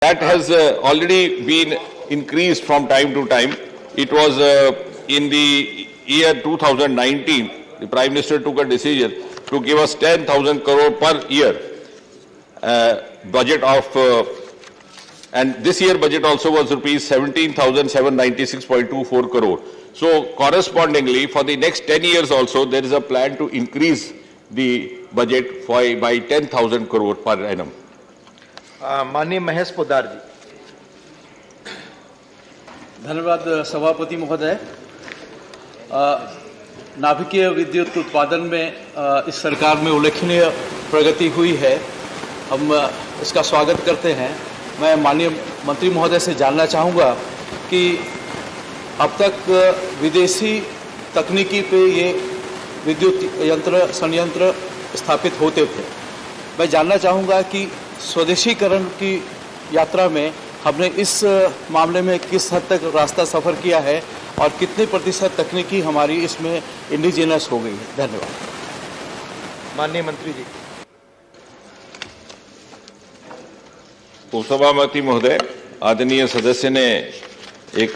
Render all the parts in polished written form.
That has already been increased from time to time. It was in the year 2019, the Prime Minister took a decision to give us 10,000 crore per year budget of, and this year budget also was rupees 17,796.24 crore. So correspondingly, for the next 10 years also, there is a plan to increase the budget by 10,000 crore per annum. माननीय महेश पोद्दार जी। धन्यवाद सभापति महोदय। नाभिकीय विद्युत उत्पादन में इस सरकार में उल्लेखनीय प्रगति हुई है, हम इसका स्वागत करते हैं। मैं माननीय मंत्री महोदय से जानना चाहूँगा कि अब तक विदेशी तकनीकी पे ये विद्युत संयंत्र स्थापित होते थे। मैं जानना चाहूँगा कि स्वदेशीकरण की यात्रा में हमने इस मामले में किस हद तक रास्ता सफ़र किया है और कितने प्रतिशत तकनीकी हमारी इसमें इंडिजिनस हो गई है। धन्यवाद। माननीय मंत्री जी। उपसभापति महोदय, आदरणीय सदस्य ने एक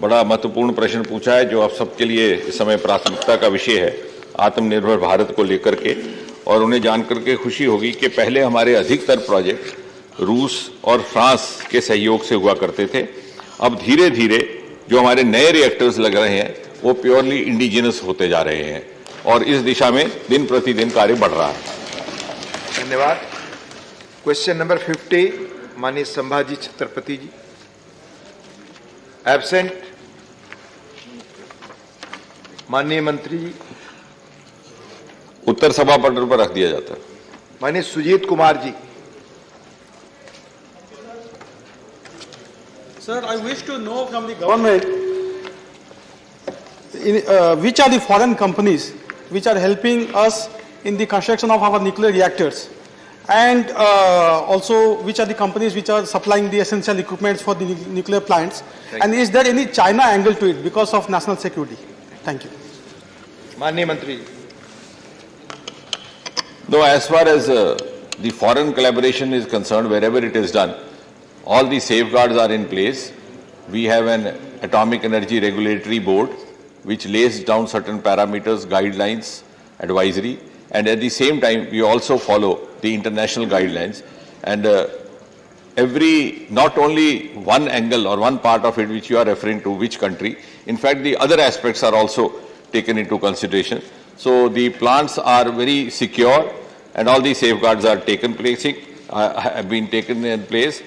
बड़ा महत्वपूर्ण प्रश्न पूछा है जो आप सबके लिए इस समय प्राथमिकता का विषय है, आत्मनिर्भर भारत को लेकर के। और उन्हें जानकर के खुशी होगी कि पहले हमारे अधिकतर प्रोजेक्ट रूस और फ्रांस के सहयोग से हुआ करते थे। अब धीरे धीरे जो हमारे नए रिएक्टर्स लग रहे हैं वो प्योरली इंडिजिनस होते जा रहे हैं और इस दिशा में दिन प्रतिदिन कार्य बढ़ रहा है। धन्यवाद। क्वेश्चन नंबर 50 माननीय संभाजी छत्रपति जी। एब्सेंट। माननीय मंत्री जी। उत्तर सभा पटल पर रख दिया जाता है। माननीय Sujit Kumar ji. Sir, I wish to know from the government which are the foreign companies which are helping us in the construction of our nuclear reactors, and also which are the companies which are supplying the essential equipment for the nuclear plants, and is there any China angle to it because of national security? Thank you. माननीय मंत्री जी। No, as far as the foreign collaboration is concerned, wherever it is done, all the safeguards are in place. We have an Atomic Energy Regulatory Board which lays down certain parameters, guidelines, advisory, and at the same time we also follow the international guidelines. And not only one angle or one part of it which you are referring to, which country, in fact the other aspects are also taken into consideration. So the plants are very secure and all the safeguards are have been taken in place.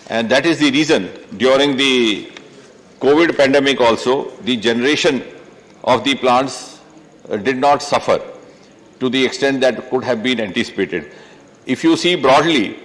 And that is the reason during the COVID pandemic also, the generation of the plants did not suffer to the extent that could have been anticipated. If you see broadly,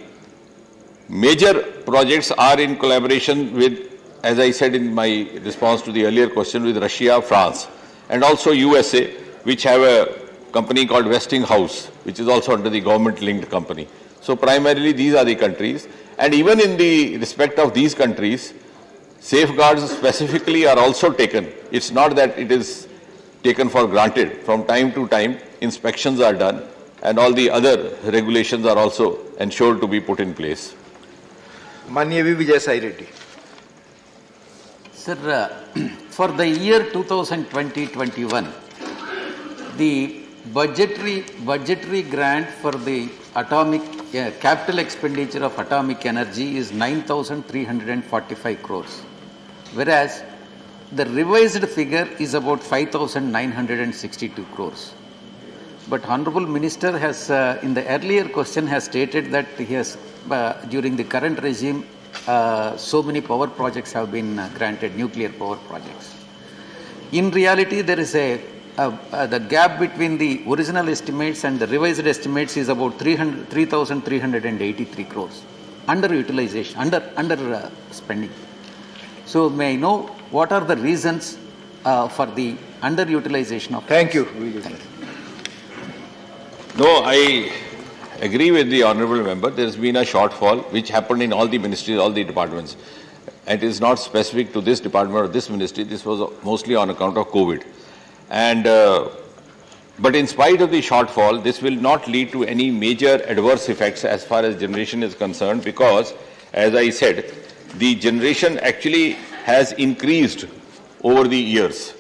major projects are in collaboration with, as I said in my response to the earlier question, with Russia, France, and also USA, which have a company called Westinghouse, which is also under the government-linked company. So primarily these are the countries. And even in the respect of these countries, safeguards specifically are also taken. It's not that it is taken for granted. From time to time, inspections are done and all the other regulations are also ensured to be put in place. माननीय V Vijay Sai Reddy. Sir, for the year 2020-21, the budgetary grant for the atomic capital expenditure of atomic energy is 9,345 crores, whereas the revised figure is about 5,962 crores. But Honorable Minister has, in the earlier question, has stated that he has, during the current regime, so many power projects have been granted, nuclear power projects. In reality, there is the gap between the original estimates and the revised estimates is about 3,383 crores, underutilization, under spending. So may I know what are the reasons for the underutilization of? Thank you. No, I agree with the honourable member. There has been a shortfall which happened in all the ministries, all the departments. It is not specific to this department or this ministry. This was mostly on account of COVID. And but in spite of the shortfall, this will not lead to any major adverse effects as far as generation is concerned, because as I said, the generation actually has increased over the years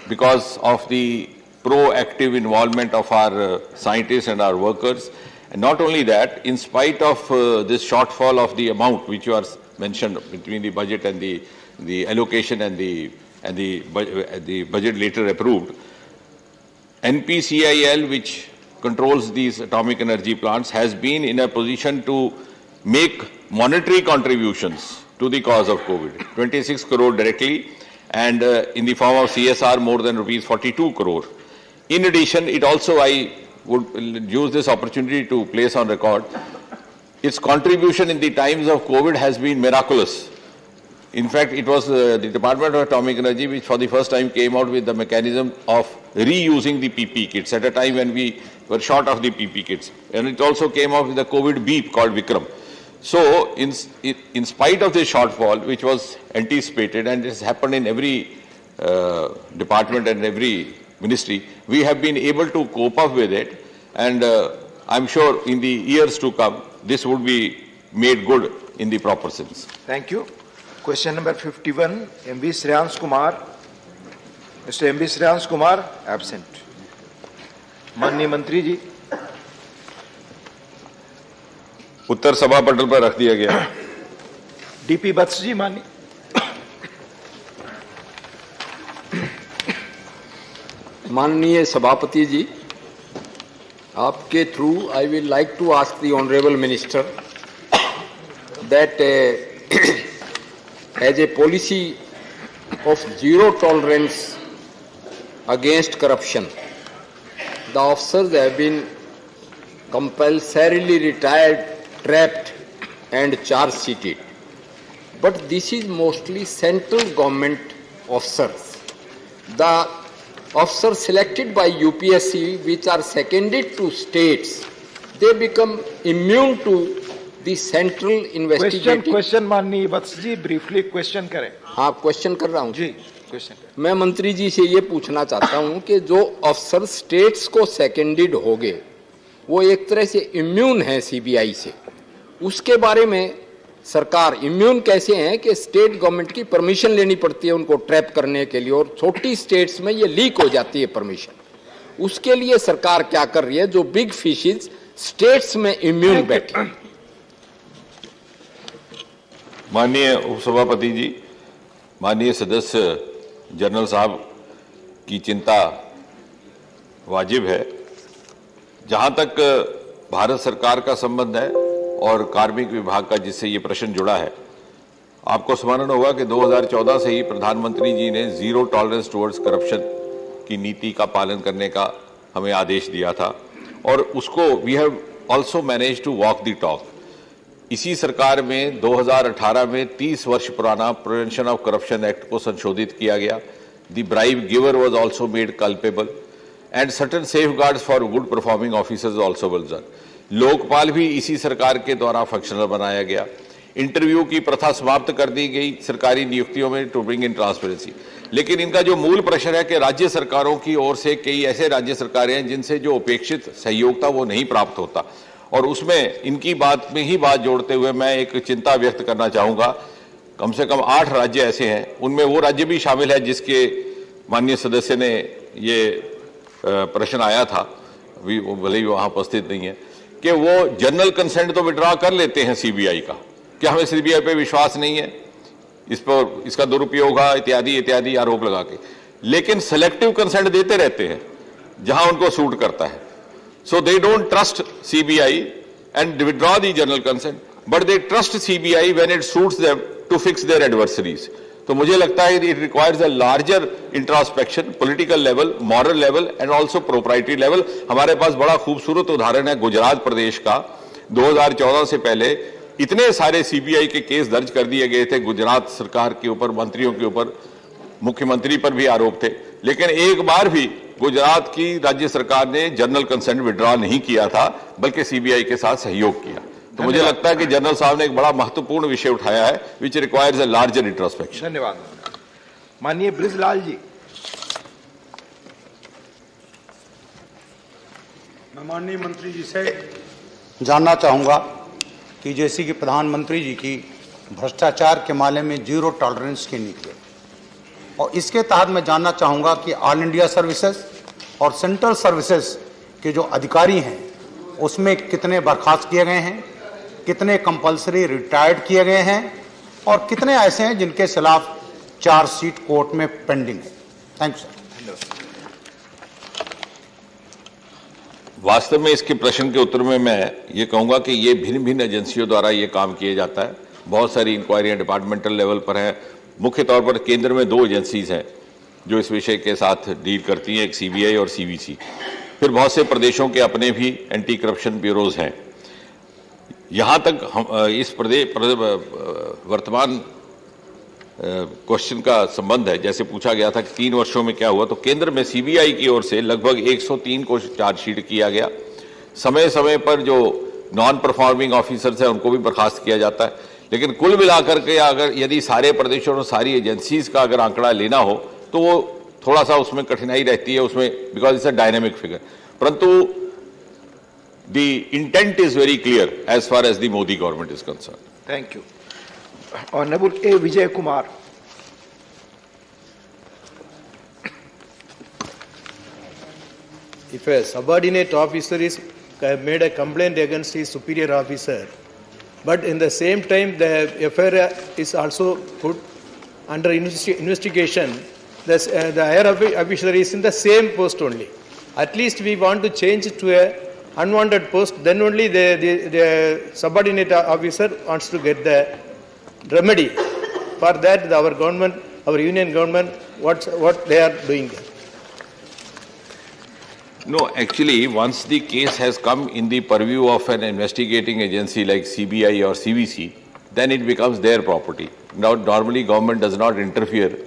because of the proactive involvement of our scientists and our workers. And not only that, in spite of this shortfall of the amount which you are mentioned between the budget and the allocation and the budget later approved, NPCIL, which controls these atomic energy plants, has been in a position to make monetary contributions to the cause of COVID, 26 crore directly, and in the form of CSR more than rupees 42 crore. In addition, it also, I would use this opportunity to place on record, its contribution in the times of COVID has been miraculous. In fact, it was the Department of Atomic Energy which for the first time came out with the mechanism of reusing the PP kits at a time when we were short of the PP kits. And it also came out with the COVID beep called Vikram. So, in spite of this shortfall, which was anticipated, and this happened in every department and every ministry, we have been able to cope up with it, and I'm sure in the years to come, this would be made good in the proper sense. Thank you. Question number 51, M.V. Shreyans Kumar. Mr. M.V. Shreyans Kumar, absent. माननीय मंत्री जी, उत्तर सभा पटल पर रख दिया गया है। DP वत्स जी, माननीय माननीय सभापति जी, आपके through I will like to ask the honourable minister that as a policy of zero tolerance against corruption the officers have been compulsorily retired, trapped and charge sheeted. But this is mostly central government officers. The officers selected by UPSC, which are seconded to states, they become immune to the central investigative. Question माननीय वत्स जी, briefly question करें। हाँ, question कर रहा हूँ जी, question. मैं मंत्री जी से ये पूछना चाहता हूं कि जो अफसर स्टेट्स को सेकेंडेड हो गए, वो एक तरह से इम्यून है सीबीआई से, उसके बारे में सरकार इम्यून कैसे है कि स्टेट गवर्नमेंट की परमिशन लेनी पड़ती है उनको ट्रैप करने के लिए, और छोटी स्टेट्स में ये लीक हो जाती है परमिशन, उसके लिए सरकार क्या कर रही है जो बिग फिशेज स्टेट्स में इम्यून बैठे? माननीय उपसभापति जी, माननीय सदस्य जनरल साहब की चिंता वाजिब है। जहां तक भारत सरकार का संबंध है और कार्मिक विभाग का जिससे ये प्रश्न जुड़ा है, आपको स्मरण होगा कि 2014 से ही प्रधानमंत्री जी ने जीरो टॉलरेंस टुवर्ड्स करप्शन की नीति का पालन करने का हमें आदेश दिया था, और उसको we have also manage to walk the talk. इसी सरकार में 2018 में 30 वर्ष पुराना प्रिवेंशन ऑफ करप्शन एक्ट को संशोधित किया गया। The bribe giver was also made culpable and certain safeguards for good performing officers also will done. Lokpal भी इसी सरकार के द्वारा फंक्शनल बनाया गया। इंटरव्यू की प्रथा समाप्त कर दी गई सरकारी नियुक्तियों में टू ब्रिंग इन ट्रांसपेरेंसी। लेकिन इनका जो मूल प्रश्न है कि राज्य सरकारों की ओर से कई ऐसे राज्य सरकारें हैं जिनसे जो अपेक्षित सहयोग था वो नहीं प्राप्त होता, और उसमें इनकी बात में ही बात जोड़ते हुए मैं एक चिंता व्यक्त करना चाहूँगा। कम से कम 8 राज्य ऐसे हैं, उनमें वो राज्य भी शामिल है जिसके माननीय सदस्य ने ये प्रश्न आया था, भले ही वहाँ उपस्थित नहीं है, कि वो जनरल कंसेंट तो विड्रॉ कर लेते हैं सीबीआई का, क्या हमें सीबीआई पे विश्वास नहीं है, इस पर इसका दुरुपयोग है इत्यादि इत्यादि आरोप लगा के, लेकिन सेलेक्टिव कंसेंट देते रहते हैं जहां उनको सूट करता है। So they don't trust CBI and withdraw the general consent, but they trust CBI when it suits them to fix their adversaries. तो मुझे लगता है it requires a larger introspection, political level, moral level and also proprietary level. हमारे पास बड़ा खूबसूरत उदाहरण है गुजरात प्रदेश का। 2014 से पहले इतने सारे CBI के केस दर्ज कर दिए गए थे गुजरात सरकार के ऊपर, मंत्रियों के ऊपर, मुख्यमंत्री पर भी आरोप थे, लेकिन एक बार भी गुजरात की राज्य सरकार ने जनरल कंसेंट विड्रॉ नहीं किया था, बल्कि सीबीआई के साथ सहयोग किया। तो मुझे लगता है कि जनरल साहब ने एक बड़ा महत्वपूर्ण विषय उठाया है, which requires a larger introspection. धन्यवाद। माननीय ब्रिजलाल जी। मैं माननीय मंत्री जी से जानना चाहूँगा कि जैसे कि प्रधानमंत्री जी की भ्रष्टाचार के मामले में जीरो टॉलरेंस की नीति है। और इसके तहत मैं जानना चाहूँगा कि ऑल इंडिया सर्विसेज और सेंट्रल सर्विसेज के जो अधिकारी हैं उसमें कितने बर्खास्त किए गए हैं, कितने कंपलसरी रिटायर्ड किए गए हैं और कितने ऐसे हैं जिनके खिलाफ चार्जशीट कोर्ट में पेंडिंग है। Thank you sir. वास्तव में इसके प्रश्न के उत्तर में मैं ये कहूँगा कि ये भिन्न भिन्न एजेंसियों द्वारा ये काम किया जाता है। बहुत सारी इंक्वायरियाँ डिपार्टमेंटल लेवल पर हैं। मुख्य तौर पर केंद्र में 2 एजेंसीज हैं जो इस विषय के साथ डील करती हैं, एक सीबीआई और सीवीसी। फिर बहुत से प्रदेशों के अपने भी एंटी करप्शन ब्यूरोज हैं। यहाँ तक हम इस वर्तमान क्वेश्चन का संबंध है, जैसे पूछा गया था कि 3 वर्षों में क्या हुआ, तो केंद्र में सीबीआई की ओर से लगभग 103 को चार्जशीट किया गया। समय समय पर जो नॉन परफॉर्मिंग ऑफिसर्स हैं उनको भी बर्खास्त किया जाता है। लेकिन कुल मिलाकर के अगर यदि सारे प्रदेशों और सारी एजेंसीज का अगर आंकड़ा लेना हो तो वो थोड़ा सा उसमें कठिनाई रहती है उसमें, because it's a dynamic figure. परंतु the intent is very clear as far as the Modi government is concern. Thank you. Honourable A Vijay Kumar. If a subordinate officer is made a complaint against his superior officer, but in the same time the FIR is also put under investigation, the higher officer is in the same post only. At least we want to change it to a unwanted post, then only the subordinate officer wants to get the remedy. For that, our government, our union government, what they are doing there. No, actually, once the case has come in the purview of an investigating agency like CBI or CVC, then it becomes their property. Now, normally government does not interfere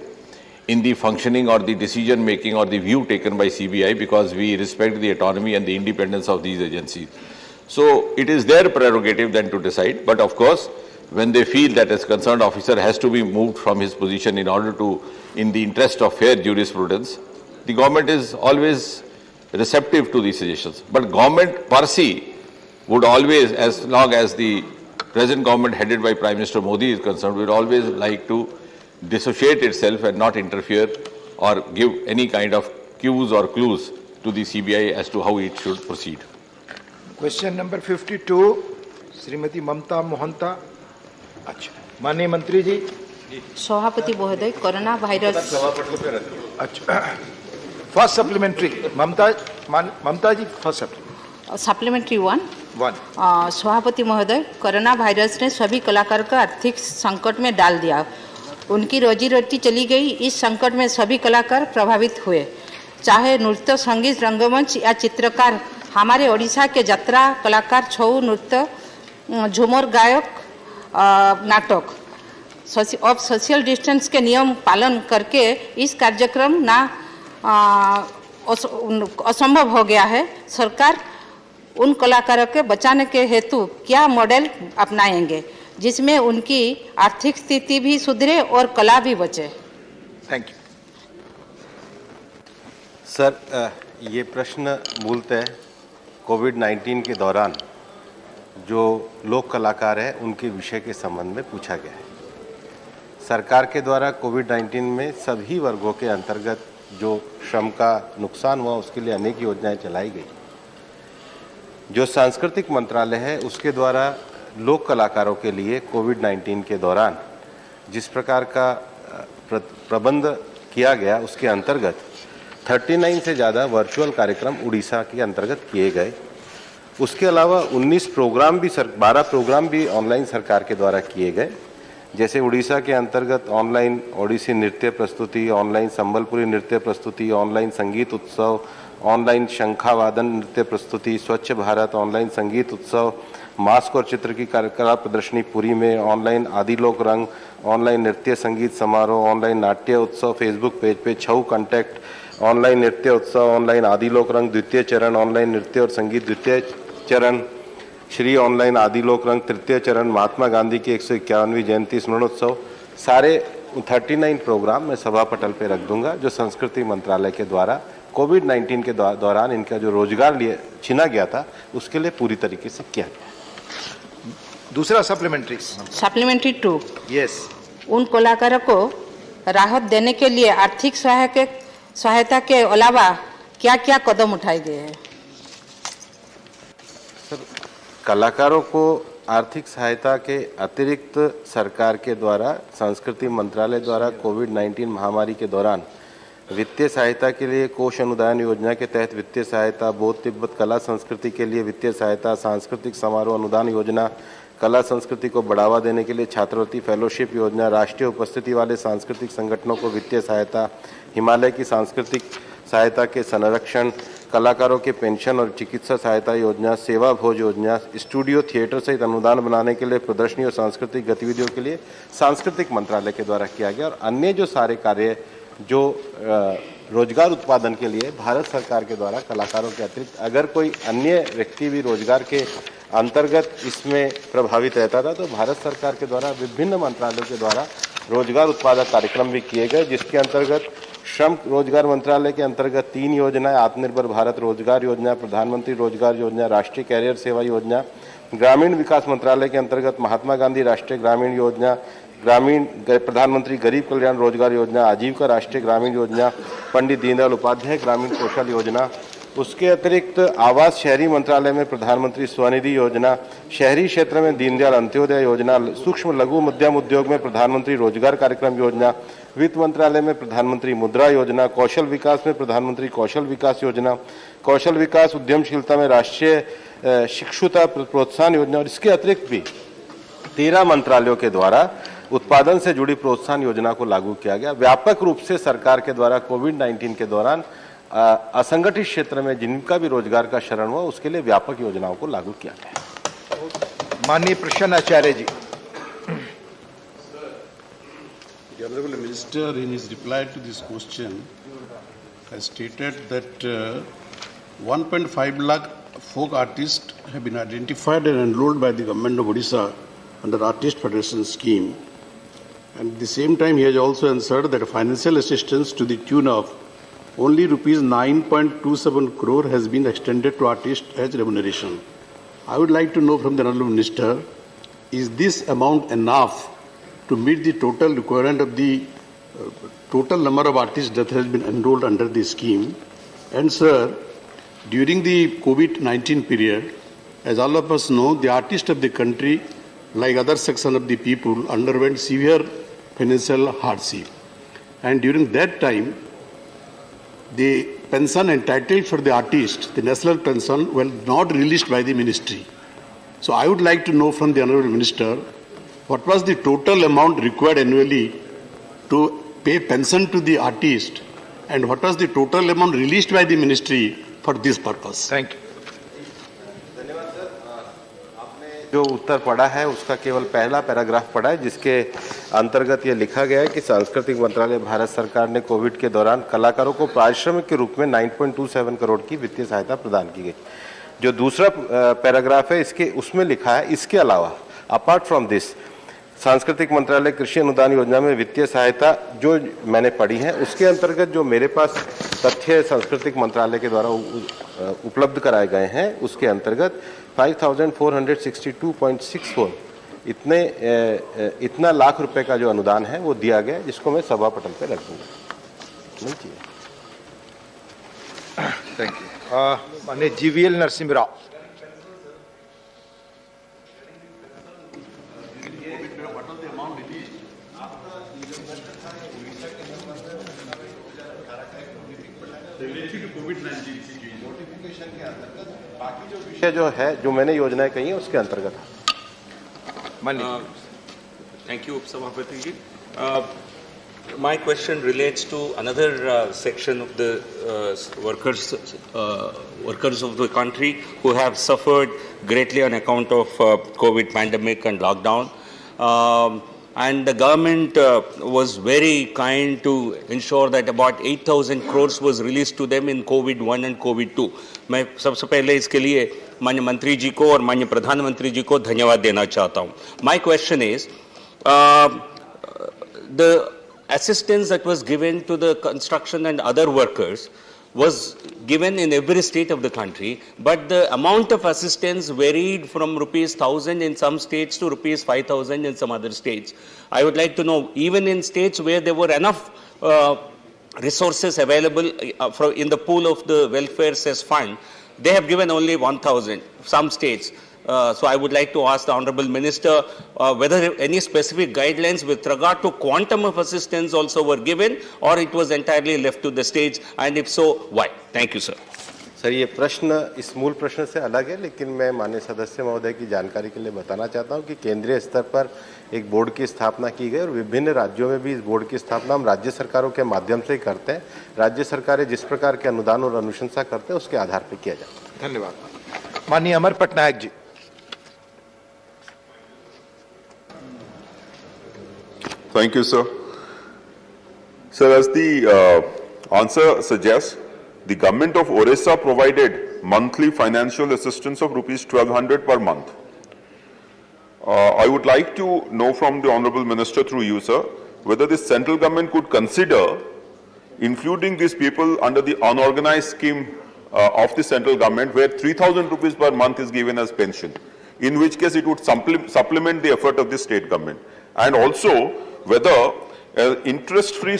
in the functioning or the decision making or the view taken by CBI because we respect the autonomy and the independence of these agencies. So, it is their prerogative then to decide. But of course, when they feel that a concerned officer has to be moved from his position in order to, in the interest of fair jurisprudence, the government is always receptive to these suggestions. But government per se would always, as long as the present government headed by Prime Minister Modi is concerned, would always like to dissociate itself and not interfere or give any kind of cues or clues to the CBI as to how it should proceed. Question number 52 Shrimati Mamata Mohanta. अच्छा, माननीय मंत्री जी। सभापति महोदय, corona virus. अच्छा, first supplementary Mamata ji, first supplementary 1। सभापति महोदय, corona virus ने सभी कलाकारों को आर्थिक संकट में डाल दिया। उनकी रोजी रोटी चली गई। इस संकट में सभी कलाकार प्रभावित हुए, चाहे नृत्य, संगीत, रंगमंच या चित्रकार। हमारे ओडिशा के यात्रा कलाकार, छऊ, नृत्य, झूमर गायक, नाटक अब सोशल डिस्टेंस के नियम पालन करके इस कार्यक्रम ना असंभव हो गया है। सरकार उन कलाकारों के बचाने के हेतु क्या मॉडल अपनाएंगे जिसमें उनकी आर्थिक स्थिति भी सुधरे और कला भी बचे? Thank you sir. ये प्रश्न मूलतः कोविड-19 के दौरान जो लोक कलाकार हैं उनके विषय के संबंध में पूछा गया है। सरकार के द्वारा कोविड-19 में सभी वर्गों के अंतर्गत जो श्रम का नुकसान हुआ उसके लिए अनेक योजनाएं चलाई गई। जो सांस्कृतिक मंत्रालय है उसके द्वारा लोक कलाकारों के लिए कोविड-19 के दौरान जिस प्रकार का प्रबंध किया गया उसके अंतर्गत 39 से ज़्यादा वर्चुअल कार्यक्रम उड़ीसा के अंतर्गत किए गए। उसके अलावा 12 प्रोग्राम भी ऑनलाइन सरकार के द्वारा किए गए। जैसे उड़ीसा के अंतर्गत ऑनलाइन ओडिसी नृत्य प्रस्तुति, ऑनलाइन संबलपुरी नृत्य प्रस्तुति, ऑनलाइन संगीत उत्सव, ऑनलाइन शंखावादन नृत्य प्रस्तुति, स्वच्छ भारत ऑनलाइन संगीत उत्सव, मास्क और चित्र की कला प्रदर्शनी पुरी में, ऑनलाइन आदिलोक रंग, ऑनलाइन नृत्य संगीत समारोह, ऑनलाइन नाट्य उत्सव फेसबुक पेज पे, छऊ कंटेक्ट, ऑनलाइन नृत्य उत्सव, ऑनलाइन आदिलोक रंग द्वितीय चरण, ऑनलाइन नृत्य और संगीत द्वितीय चरण, श्री ऑनलाइन आदिलोक रंग तृतीय चरण, महात्मा गांधी की 151वीं जयंती स्मरणोत्सव, सारे 39 प्रोग्राम मैं सभा पटल पे रख दूंगा जो संस्कृति मंत्रालय के द्वारा कोविड-19 के दौरान इनका जो रोजगार छीना गया था उसके लिए पूरी तरीके से किया गया। दूसरा सप्लीमेंट्री। Supplementary 2, yes. उन कलाकारों को राहत देने के लिए आर्थिक सहायता के अलावा क्या क्या कदम उठाए गए हैं? कलाकारों को आर्थिक सहायता के अतिरिक्त सरकार के द्वारा संस्कृति मंत्रालय द्वारा कोविड-19 महामारी के दौरान वित्तीय सहायता के लिए कोष अनुदान योजना के तहत वित्तीय सहायता, बौद्ध तिब्बत कला संस्कृति के लिए वित्तीय सहायता, सांस्कृतिक समारोह अनुदान योजना, कला संस्कृति को बढ़ावा देने के लिए छात्रवृत्ति फेलोशिप योजना, राष्ट्रीय उपस्थिति वाले सांस्कृतिक संगठनों को वित्तीय सहायता, हिमालय की सांस्कृतिक सहायता के संरक्षण, कलाकारों के पेंशन और चिकित्सा सहायता योजना, सेवा भोज योजना, स्टूडियो थिएटर सहित अनुदान बनाने के लिए प्रदर्शनी और सांस्कृतिक गतिविधियों के लिए सांस्कृतिक मंत्रालय के द्वारा किया गया। और अन्य जो सारे कार्य जो रोजगार उत्पादन के लिए भारत सरकार के द्वारा कलाकारों के अतिरिक्त अगर कोई अन्य व्यक्ति भी रोजगार के अंतर्गत इसमें प्रभावित रहता था तो भारत सरकार के द्वारा विभिन्न मंत्रालयों के द्वारा रोजगार उत्पादक कार्यक्रम भी किए गए, जिसके अंतर्गत श्रम रोजगार मंत्रालय के अंतर्गत 3 योजनाएं, आत्मनिर्भर भारत रोजगार योजना, प्रधानमंत्री रोजगार योजना, राष्ट्रीय कैरियर सेवा योजना, ग्रामीण विकास मंत्रालय के अंतर्गत महात्मा गांधी राष्ट्रीय ग्रामीण योजना, प्रधानमंत्री गरीब कल्याण रोजगार योजना, आजीविका राष्ट्रीय ग्रामीण योजना, पंडित दीनदयाल उपाध्याय ग्रामीण कौशल योजना। उसके अतिरिक्त आवास शहरी मंत्रालय में प्रधानमंत्री स्वनिधि योजना, शहरी क्षेत्र में दीनदयाल अंत्योदय योजना, सूक्ष्म लघु मध्यम उद्योग में प्रधानमंत्री रोजगार कार्यक्रम योजना, वित्त मंत्रालय में प्रधानमंत्री मुद्रा योजना, कौशल विकास में प्रधानमंत्री कौशल विकास योजना, कौशल विकास उद्यमशीलता में राष्ट्रीय शिक्षुता प्रोत्साहन योजना। और इसके अतिरिक्त भी 13 मंत्रालयों के द्वारा उत्पादन से जुड़ी प्रोत्साहन योजना को लागू किया गया। व्यापक रूप से सरकार के द्वारा कोविड-19 के दौरान असंगठित क्षेत्र में जिनका भी रोजगार का शरण हुआ उसके लिए व्यापक योजनाओं को लागू किया गया। माननीय प्रसन्न आचार्य जी। The Honorable Minister, in his reply to this question, has stated that 1.5 lakh folk artists have been identified and enrolled by the government of Odisha under Artist Federation scheme. And at the same time, he has also answered that financial assistance to the tune of only rupees 9.27 crore has been extended to artists as remuneration. I would like to know from the Honorable Minister, is this amount enough to meet the total requirement of the total number of artists that has been enrolled under the scheme? And sir, during the COVID-19 period, as all of us know, the artists of the country, like other section of the people, underwent severe financial hardship. And during that time, the pension entitled for the artist, the national pension, were not released by the ministry. So I would like to know from the Honorable Minister, what was the total amount required annually to pay pension to the artist, and what was the total amount released by the ministry for this purpose? Thank you. जो उत्तर पढ़ा है उसका केवल पहला paragraph पढ़ा है, जिसके अंतर्गत ये लिखा गया है कि सांस्कृतिक मंत्रालय भारत सरकार ने कोविड के दौरान कलाकारों को पारिश्रमिक के रूप में 9.27 करोड़ की वित्तीय सहायता प्रदान की गई। जो दूसरा पैराग्राफ है इसके उसमें लिखा है, इसके अलावा अपार्ट फ्रॉम दिस सांस्कृतिक मंत्रालय कृषि अनुदान योजना में वित्तीय सहायता जो मैंने पढ़ी है उसके अंतर्गत जो मेरे पास तथ्य सांस्कृतिक मंत्रालय के द्वारा उपलब्ध कराए गए हैं उसके अंतर्गत 5,462.64 इतना लाख रुपए का जो अनुदान है वो दिया गया, जिसको मैं सभा पटल पे रख दूंगा। नहीं चाहिए। Thank you. माननीय जीवीएल नरसिम्हा राव। जो है जो मैंने योजनाएं कही है उसके अंतर्गत Thank you, Sabhapati ji. My question relates to another section of the workers of the country who have suffered greatly on account of COVID pandemic and lockdown. And the government was very kind to ensure that about 8,000 crores was released to them in COVID-1 and COVID-2. मैं सबसे पहले इसके लिए माननीय मंत्री जी को और माननीय प्रधानमंत्री जी को धन्यवाद देना चाहता हूँ. My question is, the assistance that was given to the construction and other workers was given in every state of the country, but the amount of assistance varied from rupees 1,000 in some states to rupees 5,000 in some other states. I would like to know, even in states where there were enough resources available in the pool of the welfare cess fund, they have given only 1,000, some states. So I would like to ask the Honorable Minister whether any specific guidelines with regard to quantum of assistance also were given, or it was entirely left to the states, and if so, why? Thank you, sir. Sir, ये प्रश्न इस मूल प्रश्न से अलग है, लेकिन मैं माननीय सदस्य महोदय की जानकारी के लिए बताना चाहता हूं कि केंद्रीय स्तर पर एक बोर्ड की स्थापना की गई और विभिन्न राज्यों में भी इस बोर्ड की स्थापना हम राज्य सरकारों के माध्यम से ही करते हैं। राज्य सरकारें जिस प्रकार के अनुदान और अनुशंसा करते हैं उसके आधार पर किया जाता है। धन्यवाद। माननीय Amar Patnaik ji. Thank you, sir. Sir, as the answer suggests, the government of Orissa provided monthly financial assistance of rupees 1,200 per month. I would like to know from the Honorable Minister through you, sir, whether the central government could consider including these people under the unorganized scheme of the central government, where 3,000 rupees per month is given as pension, in which case it would supplement the effort of the state government. And also, whether interest-free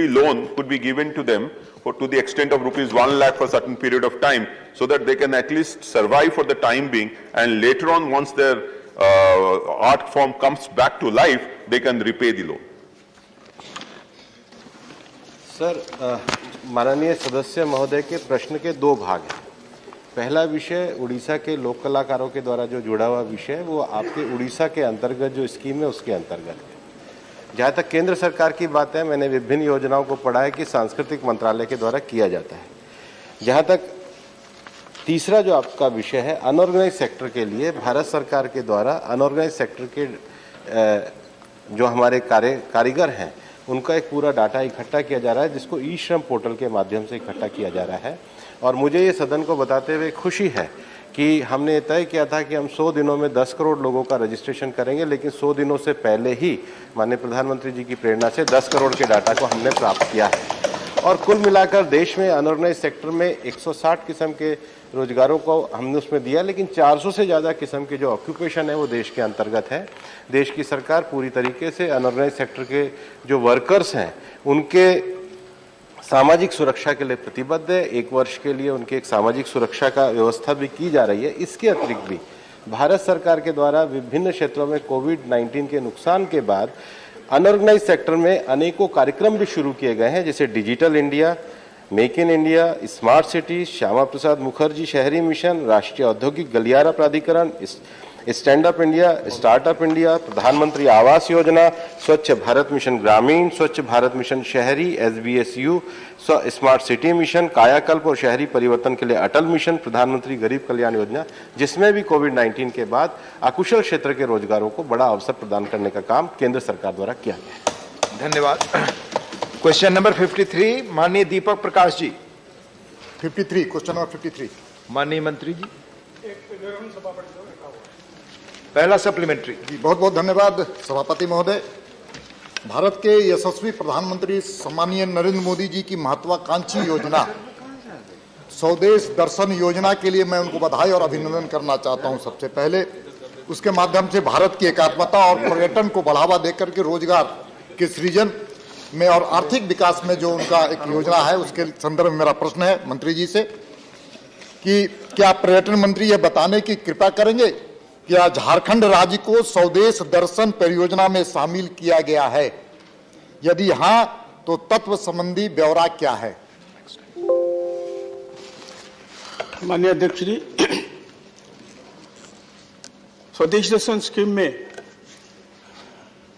loan could be given to them to the extent of rupees 1 lakh for a certain period of time, so that they can at least survive for the time being, and later on, once their art form comes back to life, they can repay the loan. Sir, माननीय सदस्य महोदय के प्रश्न के दो भाग हैं। पहला विषय उड़ीसा के लोक कलाकारों के द्वारा जो जुड़ा हुआ विषय है, वो आपके उड़ीसा के अंतर्गत जो स्कीम है उसके अंतर्गत है। जहाँ तक केंद्र सरकार की बात है, मैंने विभिन्न योजनाओं को पढ़ा है कि सांस्कृतिक मंत्रालय के द्वारा किया जाता है। जहाँ तक तीसरा जो आपका विषय है, अनऑर्गेनाइज सेक्टर के लिए भारत सरकार के द्वारा अनऑर्गेनाइज सेक्टर के जो हमारे कारीगर हैं, उनका एक पूरा डाटा इकट्ठा किया जा रहा है, जिसको ई श्रम पोर्टल के माध्यम से इकट्ठा किया जा रहा है। और मुझे ये सदन को बताते हुए खुशी है कि हमने तय किया था कि हम 100 दिनों में 10 करोड़ लोगों का रजिस्ट्रेशन करेंगे, लेकिन 100 दिनों से पहले ही माननीय प्रधानमंत्री जी की प्रेरणा से 10 करोड़ के डाटा को हमने प्राप्त किया है। और कुल मिलाकर देश में अनऑर्गेनाइज सेक्टर में 160 किस्म के रोजगारों को हमने उसमें दिया, लेकिन 400 से ज़्यादा किस्म के जो ऑक्यूपेशन है वो देश के अंतर्गत है। देश की सरकार पूरी तरीके से अनऑर्गेनाइज सेक्टर के जो वर्कर्स हैं उनके सामाजिक सुरक्षा के लिए प्रतिबद्ध है। 1 वर्ष के लिए उनके एक सामाजिक सुरक्षा का व्यवस्था भी की जा रही है। इसके अतिरिक्त भी भारत सरकार के द्वारा विभिन्न क्षेत्रों में कोविड-19 के नुकसान के बाद अनऑर्गेनाइज सेक्टर में अनेकों कार्यक्रम भी शुरू किए गए हैं, जैसे digital India, make in India, smart city, Shyama Prasad Mukherjee शहरी मिशन, राष्ट्रीय औद्योगिक गलियारा प्राधिकरण, stand up India, startup India, प्रधानमंत्री आवास योजना, स्वच्छ भारत मिशन ग्रामीण, स्वच्छ भारत मिशन शहरी, SBSU, स्मार्ट सिटी मिशन, कायाकल्प और शहरी परिवर्तन के लिए अटल मिशन, प्रधानमंत्री गरीब कल्याण योजना, जिसमें भी कोविड-19 के बाद अकुशल क्षेत्र के रोजगारों को बड़ा अवसर प्रदान करने का काम केंद्र सरकार द्वारा किया गया है। धन्यवाद। क्वेश्चन नंबर 53, माननीय दीपक प्रकाश जी। 53, question number 53। माननीय मंत्री जी, पहला सप्लीमेंट्री। बहुत बहुत धन्यवाद सभापति महोदय। भारत के यशस्वी प्रधानमंत्री सम्मानीय नरेंद्र मोदी जी की महत्वाकांक्षी योजना स्वदेश दर्शन योजना के लिए मैं उनको बधाई और अभिनंदन करना चाहता हूं। सबसे पहले उसके माध्यम से भारत की एकात्मता और पर्यटन को बढ़ावा देकर के रोजगार के सृजन में और आर्थिक विकास में जो उनका एक योजना है, उसके संदर्भ में मेरा प्रश्न है मंत्री जी से कि क्या पर्यटन मंत्री ये बताने की कृपा करेंगे क्या झारखंड राज्य को स्वदेश दर्शन परियोजना में शामिल किया गया है? यदि हां, तो तत्व संबंधी ब्यौरा क्या है? माननीय अध्यक्ष जी, स्वदेश दर्शन स्कीम में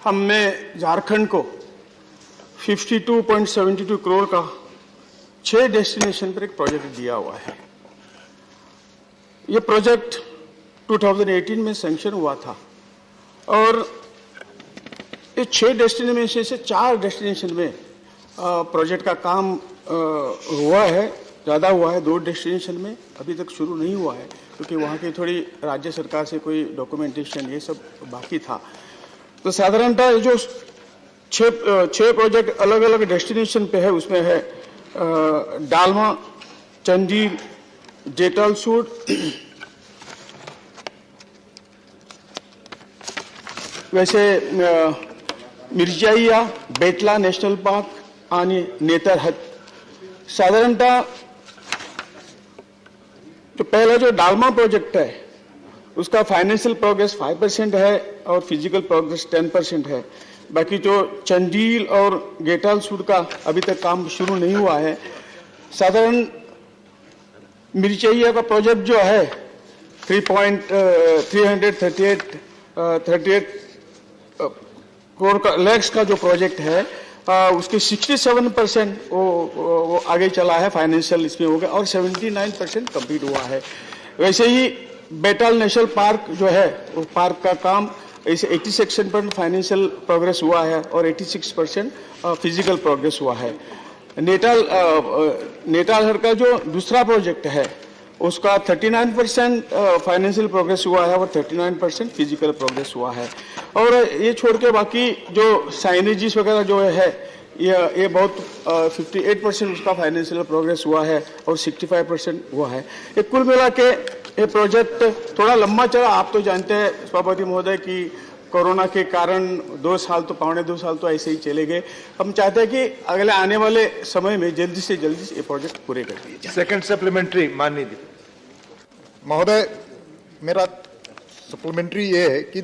हमने झारखंड को 52.72 करोड़ का 6 डेस्टिनेशन पर एक प्रोजेक्ट दिया हुआ है। ये प्रोजेक्ट 2018 में सैंक्शन हुआ था और ये 6 डेस्टिनेशन से 4 डेस्टिनेशन में प्रोजेक्ट का काम हुआ है, ज़्यादा हुआ है। 2 डेस्टिनेशन में अभी तक शुरू नहीं हुआ है, क्योंकि वहाँ की थोड़ी राज्य सरकार से कोई डॉक्यूमेंटेशन ये सब बाकी था। तो साधारणतः ये जो छह प्रोजेक्ट अलग अलग डेस्टिनेशन पे है। उसमें है डालमा, चंडील, जेटलसूड, वैसे मिर्जाइया, बेटला नेशनल पार्क आणि नेतरहट। साधारणतः तो पहला जो डालमा प्रोजेक्ट है उसका फाइनेंशियल प्रोग्रेस 5% है और फिजिकल प्रोग्रेस 10% है। बाकी जो चंडील और गेटालसूड का अभी तक काम शुरू नहीं हुआ है। साधारण मिर्चैया का प्रोजेक्ट जो है 338 करोड़ का लैक्स का जो प्रोजेक्ट है उसके 67% वो आगे चला है, फाइनेंशियल इसमें हो गया और 79% कंप्लीट हुआ है। वैसे ही बेटल नेशनल पार्क जो है वो पार्क का काम इसे 86% फाइनेंशियल प्रोग्रेस हुआ है और 86% फिजिकल प्रोग्रेस हुआ है। नेटालहर का जो दूसरा प्रोजेक्ट है उसका 39% फाइनेंशियल प्रोग्रेस हुआ है और 39% फिजिकल प्रोग्रेस हुआ है। और ये छोड़ के बाकी जो साइनेजिस वगैरह जो है ये बहुत 58% उसका फाइनेंशियल प्रोग्रेस हुआ है और 65% हुआ है। ये कुल मिला के ये प्रोजेक्ट थोड़ा लंबा चला। आप तो जानते हैं सभापति महोदय कि कोरोना के कारण 2 साल तो पौने 2 साल तो ऐसे ही चले गए। हम चाहते हैं कि अगले आने वाले समय में जल्दी से जल्दी ये प्रोजेक्ट पूरे कर दिए जाए। सेकंड सप्लीमेंट्री माननीय महोदय, मेरा सप्लीमेंट्री ये है कि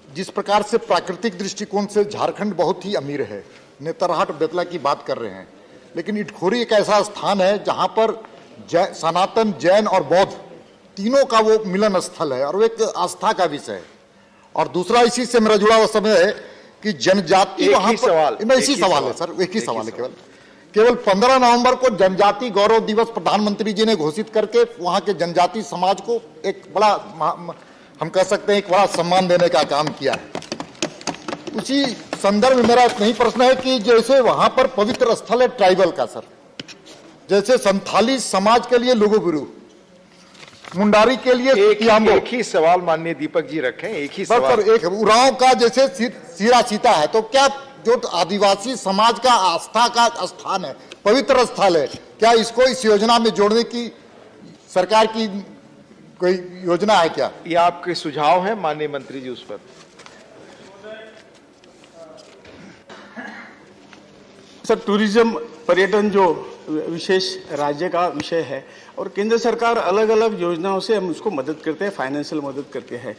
जिस प्रकार से प्राकृतिक दृष्टिकोण से झारखंड बहुत ही अमीर है, नेतरहाट बेतला की बात कर रहे हैं, लेकिन इटखोरी एक ऐसा स्थान है जहां पर सनातन, जैन और बौद्ध तीनों का वो मिलन स्थल है और वो एक आस्था का विषय है। और दूसरा इसी से मेरा जुड़ा हुआ समय है कि जनजाति वहां पर इसी सवाल है सर, एक ही सवाल है केवल 15 नवंबर को जनजाति गौरव दिवस प्रधानमंत्री जी ने घोषित करके वहां के जनजाति समाज को एक बड़ा, हम कह सकते हैं, एक बड़ा सम्मान देने का काम किया है। उसी संदर्भ में मेरा नहीं प्रश्न है कि जैसे वहां पर पवित्र स्थल है ट्राइबल का सर, जैसे संथाली समाज के लिए लुगुबुरु, मुंडारी के लिए एक ही सवाल माननीय दीपक जी रखें, एक ही सवाल। एक उरांव का जैसे सीरा सीता है, तो क्या जो आदिवासी समाज का आस्था का स्थान है, पवित्र स्थल है, क्या इसको इस योजना में जोड़ने की सरकार की कोई योजना है क्या? ये आपके सुझाव हैं माननीय मंत्री जी उस पर? सर, टूरिज्म पर्यटन जो विशेष राज्य का विषय है और केंद्र सरकार अलग अलग योजनाओं से हम उसको मदद करते हैं, फाइनेंशियल मदद करते हैं।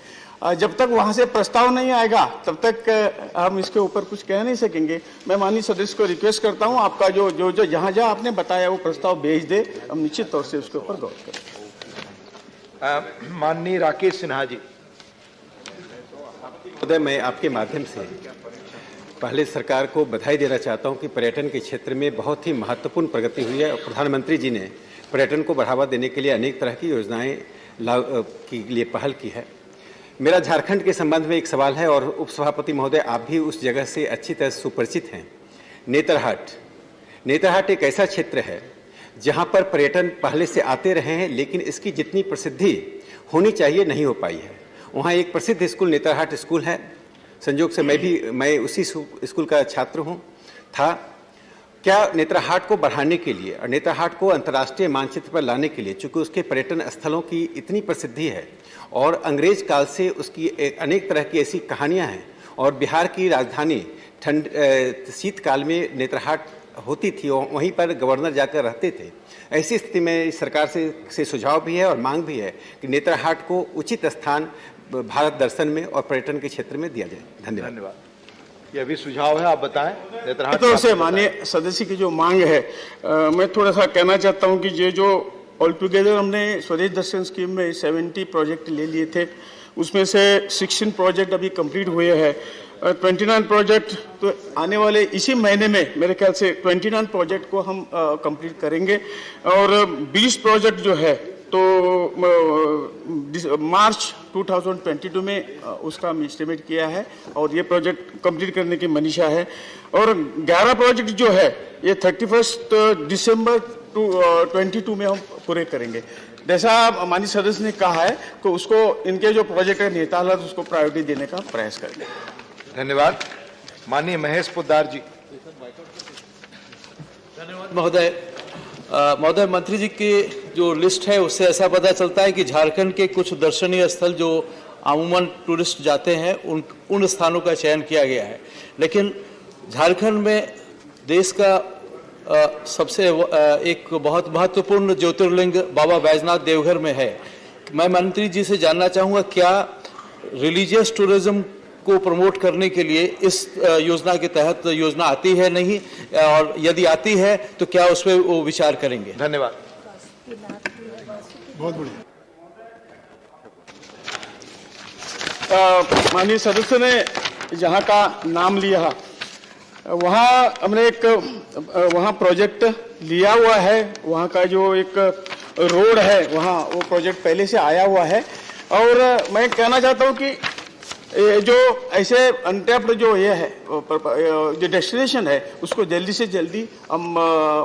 जब तक वहां से प्रस्ताव नहीं आएगा तब तक हम इसके ऊपर कुछ कह नहीं सकेंगे। मैं माननीय सदस्य को रिक्वेस्ट करता हूं, आपका जो जहां जहां आपने बताया वो प्रस्ताव भेज दे, हम निश्चित तौर से उसके ऊपर गौर करेंगे। माननीय राकेश सिन्हा जी। महोदय, मैं आपके माध्यम से पहले सरकार को बधाई देना चाहता हूं कि पर्यटन के क्षेत्र में बहुत ही महत्वपूर्ण प्रगति हुई है और प्रधानमंत्री जी ने पर्यटन को बढ़ावा देने के लिए अनेक तरह की योजनाएं के लिए पहल की है। मेरा झारखंड के संबंध में एक सवाल है और उपसभापति महोदय आप भी उस जगह से अच्छी तरह सुपरिचित हैं। नेतरहाट एक ऐसा क्षेत्र है जहां पर पर्यटन पहले से आते रहे हैं, लेकिन इसकी जितनी प्रसिद्धि होनी चाहिए नहीं हो पाई है। वहाँ एक प्रसिद्ध स्कूल नेतरहाट स्कूल है, संयोग से मैं उसी स्कूल का छात्र था। क्या नेतरहाट को बढ़ाने के लिए और नेतरहाट को अंतर्राष्ट्रीय मानचित्र पर लाने के लिए, चूंकि उसके पर्यटन स्थलों की इतनी प्रसिद्धि है और अंग्रेज काल से उसकी अनेक तरह की ऐसी कहानियां हैं और बिहार की राजधानी शीतकाल में नेतरहाट होती थी, वहीं पर गवर्नर जाकर रहते थे। ऐसी स्थिति में सरकार से सुझाव भी है और मांग भी है कि नेतरहाट को उचित स्थान भारत दर्शन में और पर्यटन के क्षेत्र में दिया जाए। धन्यवाद। ये भी सुझाव है, आप बताएं। नेतरहाट तो से माननीय सदस्य की जो मांग है, मैं थोड़ा सा कहना चाहता हूं कि ये जो ऑल टुगेदर हमने स्वदेश दर्शन स्कीम में 70 प्रोजेक्ट ले लिए थे, उसमें से 16 प्रोजेक्ट अभी कंप्लीट हुए हैं। 29 प्रोजेक्ट तो आने वाले इसी महीने में मेरे ख्याल से 29 प्रोजेक्ट को हम कंप्लीट करेंगे और 20 प्रोजेक्ट जो है तो मार्च 2022 में उसका हम एस्टिमेट किया है और ये प्रोजेक्ट कंप्लीट करने की मनीषा है। और 11 प्रोजेक्ट जो है ये 31 दिसंबर 22 में हम पूरे करेंगे। जैसा माननीय सदस्य ने कहा है तो उसको इनके जो प्रोजेक्ट है नेतालहर उसको प्रायोरिटी देने का प्रयास करेंगे। धन्यवाद। माननीय महेश पोद्दार जी। धन्यवाद महोदय। महोदय, मंत्री जी की जो लिस्ट है उससे ऐसा पता चलता है कि झारखंड के कुछ दर्शनीय स्थल जो अमूमन टूरिस्ट जाते हैं उन स्थानों का चयन किया गया है, लेकिन झारखंड में देश का सबसे एक बहुत महत्वपूर्ण ज्योतिर्लिंग बाबा बैजनाथ देवघर में है। मैं मंत्री जी से जानना चाहूँगा, क्या रिलीजियस टूरिज्म को प्रमोट करने के लिए इस योजना के तहत योजना आती है नहीं, और यदि आती है तो क्या उस पर वो विचार करेंगे? धन्यवाद। बहुत बढ़िया। माननीय सदस्य ने जहाँ का नाम लिया, वहाँ हमने एक वहाँ प्रोजेक्ट लिया हुआ है। वहाँ का जो एक रोड है वहाँ वो प्रोजेक्ट पहले से आया हुआ है, और मैं कहना चाहता हूँ कि जो ऐसे अनटैप्ड जो ये है जो डेस्टिनेशन है उसको जल्दी से जल्दी हम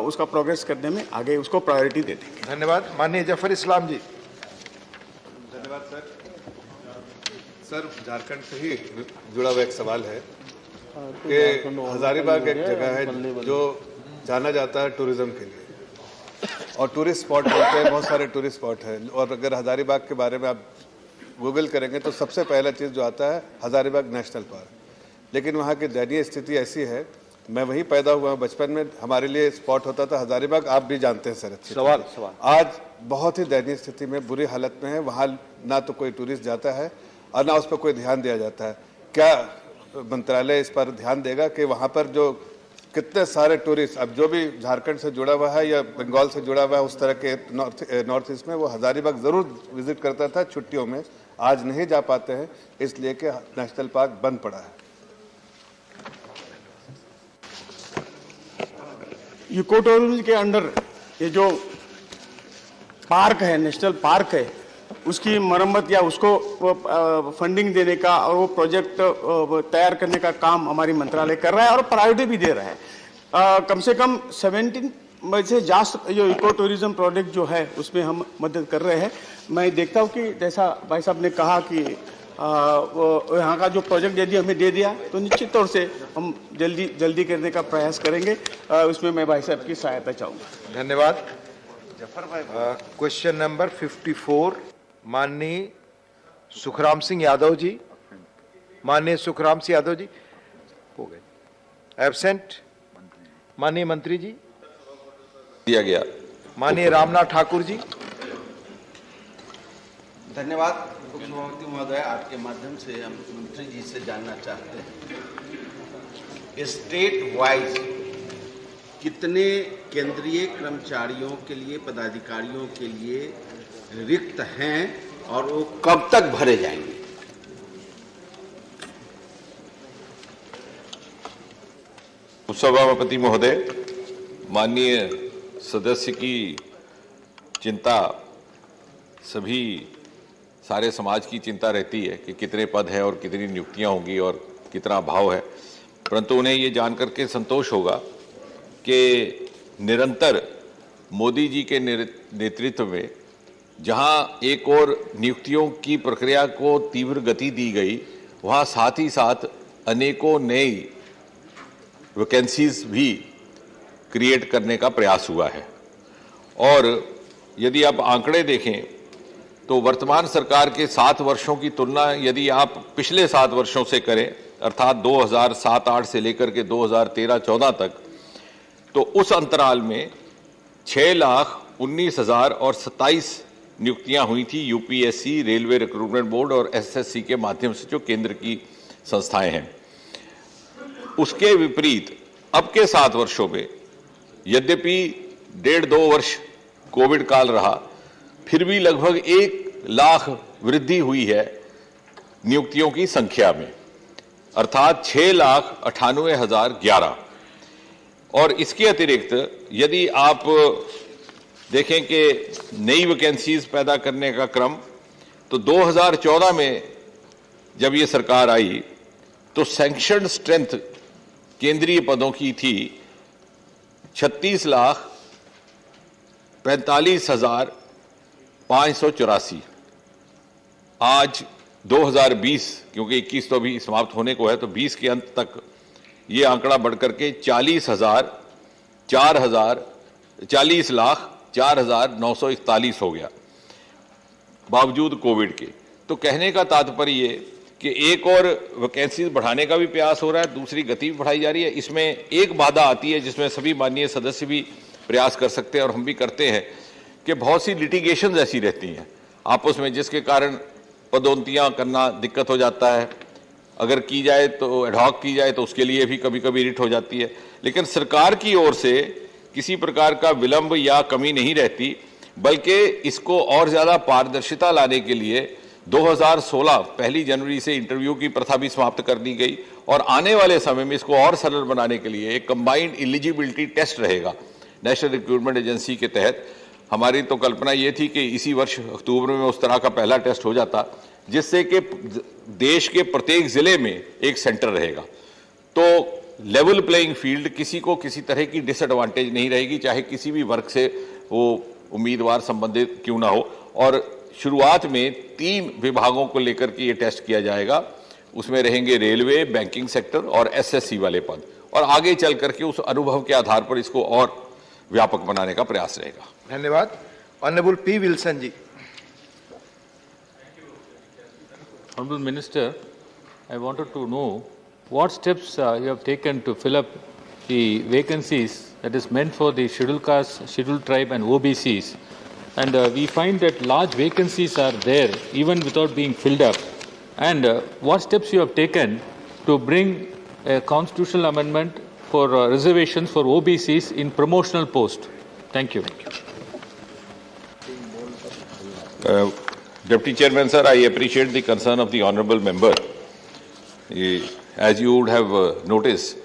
उसका प्रोग्रेस करने में आगे उसको प्रायोरिटी दे देंगे। धन्यवाद। माननीय जफर इस्लाम जी। धन्यवाद सर। सर, झारखंड से ही जुड़ा हुआ एक सवाल है कि हजारीबाग एक जगह है जो जाना जाता है टूरिज्म के लिए, और टूरिस्ट स्पॉट होते हैं, बहुत सारे टूरिस्ट स्पॉट हैं, और अगर हजारीबाग के बारे में आप गूगल करेंगे तो सबसे पहला चीज़ जो आता है हजारीबाग नेशनल पार्क। लेकिन वहाँ की दयनीय स्थिति ऐसी है, मैं वहीं पैदा हुआ हूँ, बचपन में हमारे लिए स्पॉट होता था हजारीबाग, आप भी जानते हैं सर अच्छे। सवाल आज बहुत ही दयनीय स्थिति में, बुरी हालत में है। वहाँ ना तो कोई टूरिस्ट जाता है और ना उस पर कोई ध्यान दिया जाता है। क्या मंत्रालय इस पर ध्यान देगा कि वहाँ पर जो कितने सारे टूरिस्ट, अब जो भी झारखंड से जुड़ा हुआ है या बंगाल से जुड़ा हुआ है उस तरह के नॉर्थ ईस्ट में, वो हजारीबाग ज़रूर विजिट करता था छुट्टियों में, आज नहीं जा पाते हैं इसलिए कि नेशनल पार्क बंद पड़ा है। इको टूरिज्म के अंडर ये जो पार्क है, नेशनल पार्क है, उसकी मरम्मत या उसको फंडिंग देने का और वो प्रोजेक्ट तैयार करने का काम हमारी मंत्रालय कर रहा है और प्रायोरिटी भी दे रहा है। कम से कम 17 से ज्यादा जो इको टूरिज्म प्रोजेक्ट जो है उसमें हम मदद कर रहे हैं। मैं देखता हूँ कि जैसा भाई साहब ने कहा कि यहाँ का जो प्रोजेक्ट यदि हमें दे दिया तो निश्चित तौर से हम जल्दी करने का प्रयास करेंगे। उसमें मैं भाई साहब की सहायता चाहूँगा। धन्यवाद। क्वेश्चन नंबर 54 माननीय सुखराम सिंह यादव जी। माननीय सुखराम सिंह यादव जी हो गए एब्सेंट। माननीय मंत्री जी दिया गया। माननीय रामनाथ ठाकुर जी। धन्यवाद। उपसभापति महोदय, आपके माध्यम से हम मंत्री जी से जानना चाहते हैं, स्टेट वाइज कितने केंद्रीय कर्मचारियों के लिए, पदाधिकारियों के लिए रिक्त हैं और वो कब तक भरे जाएंगे? उपसभापति महोदय, माननीय सदस्य की चिंता सभी सारे समाज की चिंता रहती है कि कितने पद हैं और कितनी नियुक्तियां होंगी और कितना अभाव है, परंतु उन्हें ये जानकर के संतोष होगा कि निरंतर मोदी जी के नेतृत्व में जहां एक और नियुक्तियों की प्रक्रिया को तीव्र गति दी गई, वहां साथ ही साथ अनेकों नई वैकेंसीज भी क्रिएट करने का प्रयास हुआ है। और यदि आप आंकड़े देखें तो वर्तमान सरकार के 7 वर्षों की तुलना यदि आप पिछले 7 वर्षों से करें, अर्थात 2007-8 से लेकर के 2013-14 तक, तो उस अंतराल में 6,19,027 नियुक्तियां हुई थी यूपीएससी, रेलवे रिक्रूटमेंट बोर्ड और एसएससी के माध्यम से, जो केंद्र की संस्थाएं हैं। उसके विपरीत अब के 7 वर्षों में यद्यपि 1.5-2 वर्ष कोविड काल रहा, फिर भी लगभग 1 लाख वृद्धि हुई है नियुक्तियों की संख्या में, अर्थात 6,98,011। और इसके अतिरिक्त यदि आप देखें कि नई वैकेंसीज पैदा करने का क्रम, तो 2014 में जब ये सरकार आई तो सैंक्शनड स्ट्रेंथ केंद्रीय पदों की थी 36,45,584। आज 2020, क्योंकि 21 तो अभी समाप्त होने को है, तो 20 के अंत तक ये आंकड़ा बढ़कर के 40,04,941 हो गया, बावजूद कोविड के। तो कहने का तात्पर्य ये कि एक और वैकेंसीज बढ़ाने का भी प्रयास हो रहा है, दूसरी गति भी बढ़ाई जा रही है। इसमें एक बाधा आती है जिसमें सभी माननीय सदस्य भी प्रयास कर सकते हैं और हम भी करते हैं कि बहुत सी लिटिगेशंस ऐसी रहती हैं आपस में, जिसके कारण पदोन्नतियां करना दिक्कत हो जाता है। अगर की जाए तो एडहॉक की जाए तो उसके लिए भी कभी कभी रिट हो जाती है। लेकिन सरकार की ओर से किसी प्रकार का विलंब या कमी नहीं रहती, बल्कि इसको और ज़्यादा पारदर्शिता लाने के लिए 2016 पहली जनवरी से इंटरव्यू की प्रथा भी समाप्त कर दी गई और आने वाले समय में इसको और सरल बनाने के लिए एक कंबाइंड एलिजिबिलिटी टेस्ट रहेगा नेशनल रिक्रूटमेंट एजेंसी के तहत। हमारी तो कल्पना ये थी कि इसी वर्ष अक्टूबर में उस तरह का पहला टेस्ट हो जाता, जिससे कि देश के प्रत्येक जिले में एक सेंटर रहेगा। तो लेवल प्लेइंग फील्ड, किसी को किसी तरह की डिसएडवांटेज नहीं रहेगी, चाहे किसी भी वर्ग से वो उम्मीदवार संबंधित क्यों ना हो। और शुरुआत में 3 विभागों को लेकर के ये टेस्ट किया जाएगा। उसमें रहेंगे रेलवे, बैंकिंग सेक्टर और एसएससी वाले पद, और आगे चल करके उस अनुभव के आधार पर इसको और व्यापक बनाने का प्रयास रहेगा। धन्यवाद। Honourable P Wilson ji. Honorable Minister, I wanted to know what steps you have taken to fill up the vacancies that is meant for the scheduled caste, scheduled tribe and OBCs. And we find that large vacancies are there even without being filled up. And what steps you have taken to bring a constitutional amendment for reservations for OBCs in promotional post? Thank you. Deputy Chairman, sir, I appreciate the concern of the honourable member. As you would have noticed,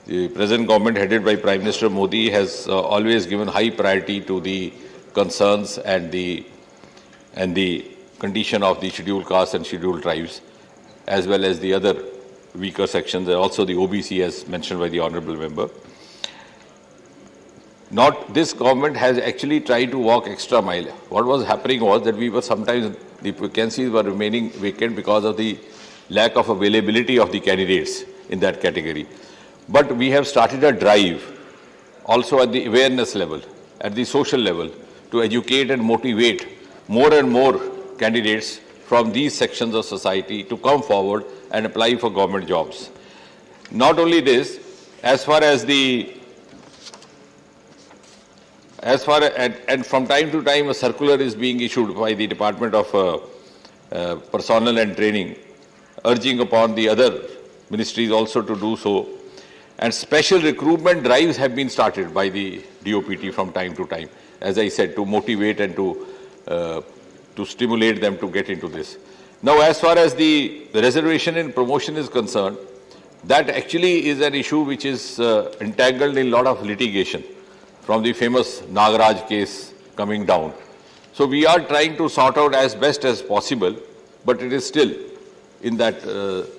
the present government headed by Prime Minister Modi has always given high priority to the concerns and the condition of the scheduled castes and scheduled tribes, as well as the other weaker sections, and also the OBC as mentioned by the honourable member. This government has actually tried to walk extra mile. What was happening was that we were sometimes, the vacancies were remaining vacant because of the lack of availability of the candidates in that category. But we have started a drive also at the awareness level, at the social level, to educate and motivate more and more candidates from these sections of society to come forward and apply for government jobs. Not only this, and from time to time a circular is being issued by the Department of Personnel and Training, urging upon the other ministries also to do so. And special recruitment drives have been started by the DOPT from time to time, as I said, to motivate and to stimulate them to get into this. Now, as far as the reservation and promotion is concerned, that actually is an issue which is entangled in a lot of litigation, from the famous Nagaraj case coming down. So we are trying to sort out as best as possible, but it is still in that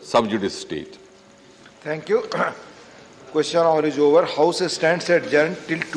sub judice state. Thank you. Question hour is over. House stands adjourned till 2.